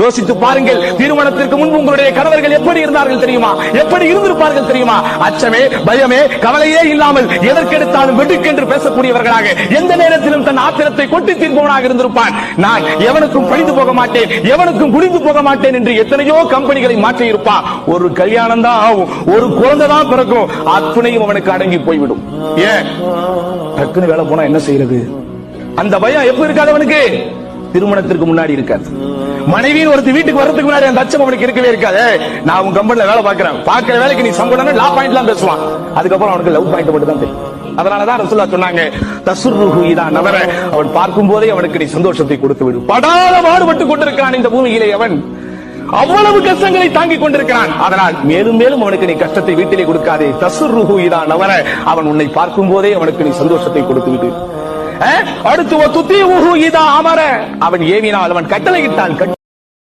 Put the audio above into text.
யோசித்து பாருங்கள், திருமணத்திற்கு முன்பு உங்களுடைய கணவர்கள் எப்படி இருந்தார்கள் தெரியுமா? எப்படி இருந்திருப்பார்கள் தெரியுமா? அச்சமே, பயமே, கவலையே இல்லாமல் எதற்கெடுத்தாலும் வெடுக்கென்று பேசக்கூடியவர்களாக, எந்த நேரத்திலும் தன் ஆத்திரத்தை கொட்டி தீர்ப்பவனாக இருந்திருப்பான். நான் எவனுக்கும் பழிந்து போக மாட்டேன், எவனுக்கும் குடிந்து போக மாட்டேன் என்று எத்தனையோ கம்பெனிகளை மாற்றி இருப்பான். ஒரு கல்யாணம் தான் ஆகும், ஒரு குழந்தை தான் பிறக்கும், அத்துணையும் அவனுக்கு அடங்கி போய்விடும். ஏன் டக்குன்னு வேலை போனா என்ன செய்யறது? அந்த பயம் எப்ப இருக்காது அவனுக்கு? திருமணத்திற்கு முன்னாடி இருக்காது. மனைவியின் ஒருத்தி வீட்டுக்கு வரதுக்கு முன்னாடி அந்த அச்சம் அவனுக்கு இருக்கவே இருக்காது. நான் உன் கம்பெனில வேலை பார்க்கிறேன், பார்க்கிற வேலைக்கு நீ சம்பளம் லா பாயிண்ட் எல்லாம் பேசுவான். அதுக்கப்புறம் அவனுக்கு லவ் பாயிண்ட் மட்டும் தான் தெரியும். அதனாலதான் ரசூலுல்லாஹ் சொன்னாங்க, தசுர்ருஹு இதா நவர, அவன் பார்க்கும் போதே அவனுக்கு நீ சந்தோஷத்தை கொடுத்து விடு. படாத பாடுபட்டு கொண்டிருக்கிறான் இந்த பூமியிலே, அவன் அவ்வளவு கஷ்டங்களை தாங்கிக் கொண்டிருக்கிறான். அதனால் மேலும் மேலும் அவனுக்கு நீ கஷ்டத்தை வீட்டிலே கொடுக்காதே. தசுர்ருஹு இதா நவர, அவன் உன்னை பார்க்கும் போதே அவனுக்கு நீ சந்தோஷத்தை கொடுத்து விடு. அடுத்து இதா அமர, அவன் ஏவினால், அவன் கட்டளையிட்டான்